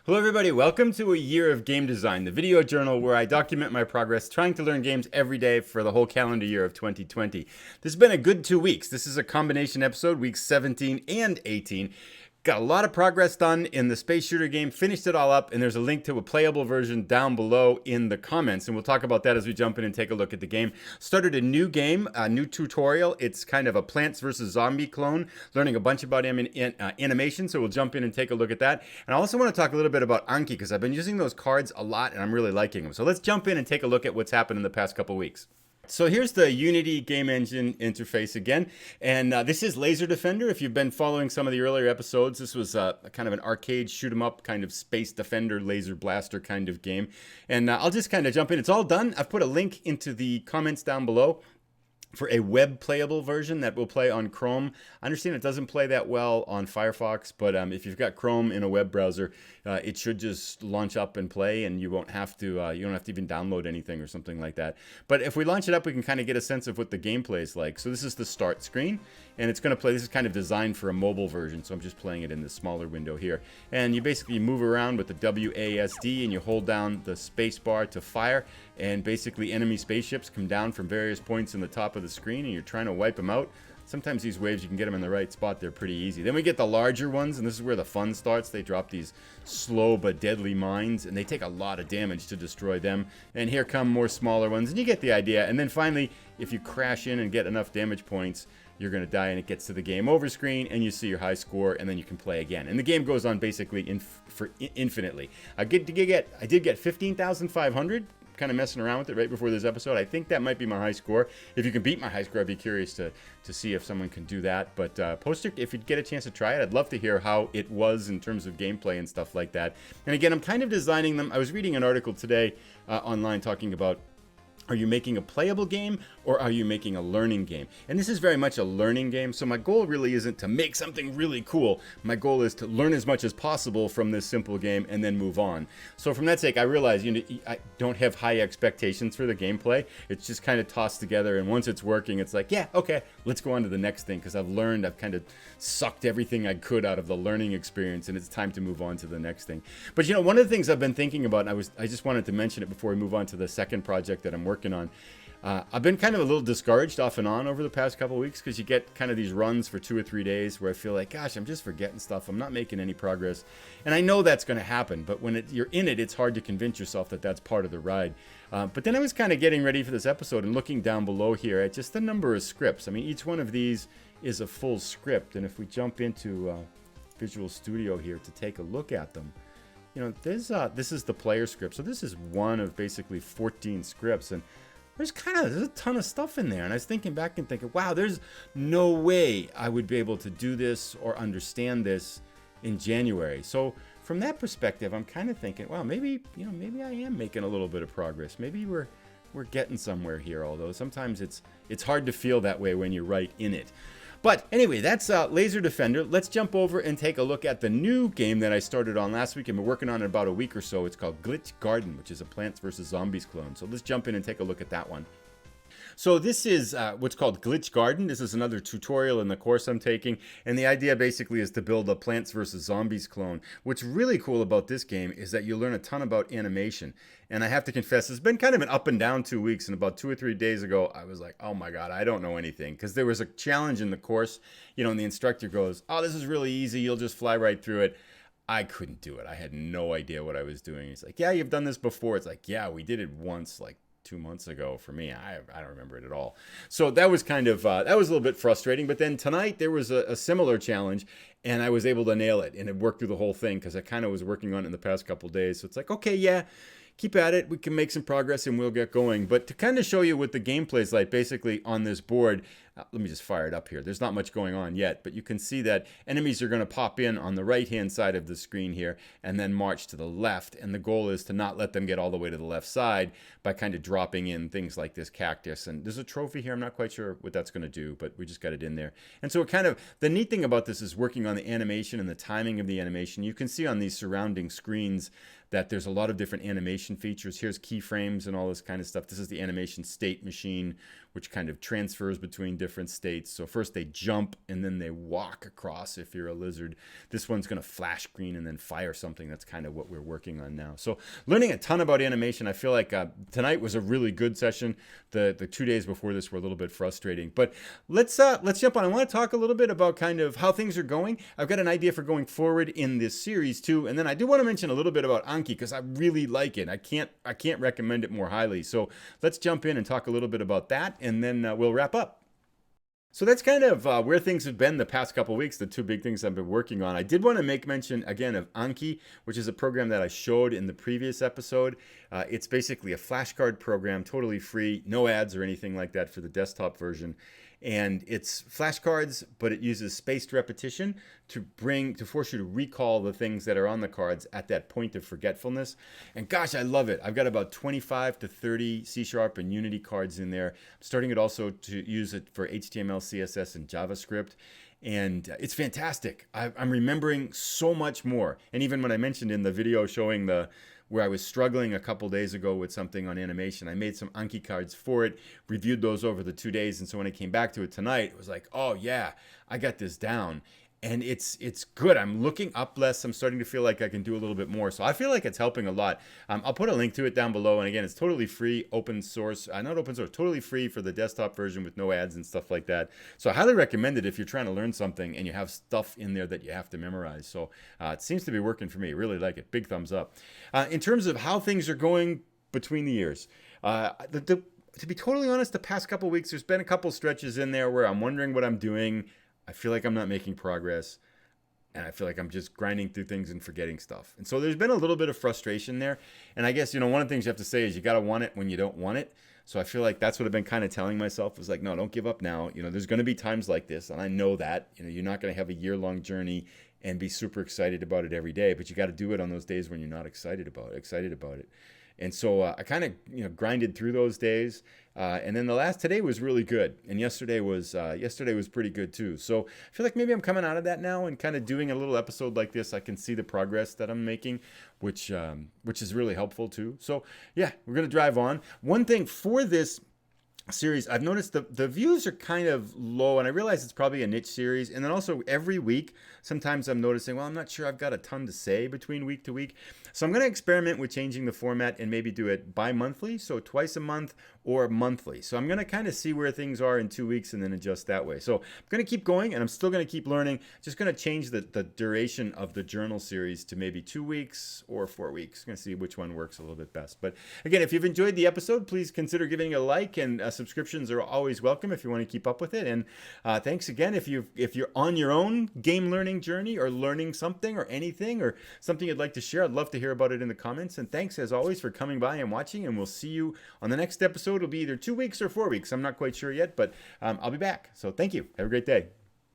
Hello everybody, welcome to A Year of Game Design, the video journal where I document my progress trying to learn games every day for the whole calendar year of 2020. This has been a good 2 weeks. This is a combination episode, weeks 17 and 18. Got a lot of progress done in the space shooter game, finished it all up, and there's a link to a playable version down below in the comments, and we'll talk about that as we jump in and take a look at the game. Started a new game, a new tutorial. It's kind of a Plants vs. Zombie clone, learning a bunch about animation, so we'll jump in and take a look at that. And I also want to talk a little bit about Anki, because I've been using those cards a lot, and I'm really liking them. So let's jump in and take a look at what's happened in the past couple weeks. So here's the Unity game engine interface again, and this is Laser Defender. If you've been following some of the earlier episodes, this was kind of an arcade shoot 'em up kind of Space Defender laser blaster kind of game, and I'll just kind of jump in. It's all done. I've put a link into the comments down below for a web playable version that will play on Chrome. I understand it doesn't play that well on Firefox, but if you've got Chrome in a web browser, it should just launch up and play, and you won't have to you don't have to even download anything or something like that. But if we launch it up, we can kind of get a sense of what the gameplay is like. So this is the start screen, and it's going to play. This is kind of designed for a mobile version, so I'm just playing it in this smaller window here. And you basically move around with the WASD, and you hold down the space bar to fire, and basically enemy spaceships come down from various points in the top of the screen, and you're trying to wipe them out. Sometimes these waves, you can get them in the right spot, they're pretty easy. Then we get the larger ones, and this is where the fun starts. They drop these slow but deadly mines, and they take a lot of damage to destroy them. And here come more smaller ones, and you get the idea. And then finally, if you crash in and get enough damage points, you're going to die, and it gets to the game over screen, and you see your high score, and then you can play again. And the game goes on basically infinitely. I did get 15,500. Kind of messing around with it right before this episode. I think that might be my high score. If you can beat my high score, I'd be curious to see if someone can do that. But post it if you get a chance to try it. I'd love to hear how it was in terms of gameplay and stuff like that. And again, I'm kind of designing them. I was reading an article today online talking about, are you making a playable game or are you making a learning game? And this is very much a learning game. So my goal really isn't to make something really cool. My goal is to learn as much as possible from this simple game and then move on. So from that sake, I realize I don't have high expectations for the gameplay. It's just kind of tossed together. And once it's working, it's like, yeah, okay, let's go on to the next thing. Because I've kind of sucked everything I could out of the learning experience. And it's time to move on to the next thing. But one of the things I've been thinking about, and I just wanted to mention it before we move on to the second project that I'm working on. I've been kind of a little discouraged off and on over the past couple of weeks because you get kind of these runs for 2 or 3 days where I feel like, gosh, I'm just forgetting stuff. I'm not making any progress. And I know that's going to happen, but when you're in it, it's hard to convince yourself that that's part of the ride. But then I was kind of getting ready for this episode and looking down below here at just the number of scripts. I mean, each one of these is a full script. And if we jump into Visual Studio here to take a look at them, this is the player script. So this is one of basically 14 scripts, and there's a ton of stuff in there. And I was thinking back and thinking, wow, there's no way I would be able to do this or understand this in January. So from that perspective, I'm kind of thinking, well, maybe I am making a little bit of progress. Maybe we're getting somewhere here. Although sometimes it's hard to feel that way when you're right in it. But anyway, that's Laser Defender. Let's jump over and take a look at the new game that I started on last week and been working on in about a week or so. It's called Glitch Garden, which is a Plants vs. Zombies clone. So let's jump in and take a look at that one. So this is what's called Glitch Garden. This is another tutorial in the course I'm taking. And the idea basically is to build a Plants vs. Zombies clone. What's really cool about this game is that you learn a ton about animation. And I have to confess, it's been kind of an up and down 2 weeks. And about 2 or 3 days ago, I was like, oh my God, I don't know anything. Because there was a challenge in the course, and the instructor goes, oh, this is really easy. You'll just fly right through it. I couldn't do it. I had no idea what I was doing. He's like, yeah, you've done this before. It's like, yeah, we did it once, like 2 months ago. For me, I don't remember it at all. So that was kind of that was a little bit frustrating. But then tonight there was a similar challenge, and I was able to nail it, and it worked through the whole thing because I kind of was working on it in the past couple of days. So it's like, okay, yeah, keep at it. We can make some progress and we'll get going. But to kind of show you what the gameplay is like, basically on this board, let me just fire it up here. There's not much going on yet, but you can see that enemies are going to pop in on the right-hand side of the screen here and then march to the left. And the goal is to not let them get all the way to the left side by kind of dropping in things like this cactus. And there's a trophy here. I'm not quite sure what that's going to do, but we just got it in there. And so the neat thing about this is working on the animation and the timing of the animation. You can see on these surrounding screens that there's a lot of different animation features. Here's keyframes and all this kind of stuff. This is the animation state machine, which kind of transfers between different states. So first they jump and then they walk across if you're a lizard. This one's going to flash green and then fire something. That's kind of what we're working on now. So learning a ton about animation. I feel like tonight was a really good session. The 2 days before this were a little bit frustrating. But let's jump on. I want to talk a little bit about kind of how things are going. I've got an idea for going forward in this series too. And then I do want to mention a little bit about Anki because I really like it. I can't recommend it more highly. So let's jump in and talk a little bit about that, and then we'll wrap up. So that's kind of where things have been the past couple of weeks, the two big things I've been working on. I did want to make mention again of Anki, which is a program that I showed in the previous episode. It's basically a flashcard program, totally free, no ads or anything like that for the desktop version. And it's flashcards, but it uses spaced repetition to force you to recall the things that are on the cards at that point of forgetfulness. And gosh, I love it. I've got about 25 to 30 C# and Unity cards in there. I'm starting it also to use it for HTML, CSS, and JavaScript. And it's fantastic. I'm remembering so much more. And even when I mentioned in the video showing where I was struggling a couple days ago with something on animation, I made some Anki cards for it, reviewed those over the 2 days. And so when I came back to it tonight, it was like, oh yeah, I got this down. And it's good. I'm looking up less. I'm starting to feel like I can do a little bit more. So I feel like it's helping a lot. I'll put a link to it down below. And again, it's totally free, open source. Not open source, totally free for the desktop version with no ads and stuff like that. So I highly recommend it if you're trying to learn something and you have stuff in there that you have to memorize. So it seems to be working for me. Really like it. Big thumbs up. In terms of how things are going between the years, to be totally honest, the past couple of weeks, there's been a couple stretches in there where I'm wondering what I'm doing. I feel like I'm not making progress, and I feel like I'm just grinding through things and forgetting stuff. And so there's been a little bit of frustration there. And I guess, one of the things you have to say is you got to want it when you don't want it. So I feel like that's what I've been kind of telling myself is like, no, don't give up now. There's going to be times like this, and I know that. You're not going to have a year-long journey and be super excited about it every day, but you got to do it on those days when you're not excited about it. And so I kind of grinded through those days, and then today was really good, and yesterday was pretty good too. So I feel like maybe I'm coming out of that now and kind of doing a little episode like this. I can see the progress that I'm making, which is really helpful too. So yeah, we're gonna drive on. One thing for this series, I've noticed the views are kind of low, and I realize it's probably a niche series. And then also every week, sometimes I'm noticing, well, I'm not sure I've got a ton to say between week to week. So I'm going to experiment with changing the format and maybe do it bi-monthly, so twice a month or monthly. So I'm going to kind of see where things are in 2 weeks and then adjust that way. So I'm going to keep going, and I'm still going to keep learning. Just going to change the duration of the journal series to maybe 2 weeks or 4 weeks. I'm going to see which one works a little bit best. But again, if you've enjoyed the episode, please consider giving it a like, and subscriptions are always welcome if you want to keep up with it. And thanks again if you're on your own game learning journey or learning something or anything or something you'd like to share. I'd love to hear about it in the comments. And thanks as always for coming by and watching, and we'll see you on the next episode. It'll be either 2 weeks or 4 weeks. I'm not quite sure yet, but I'll be back. So thank you. Have a great day.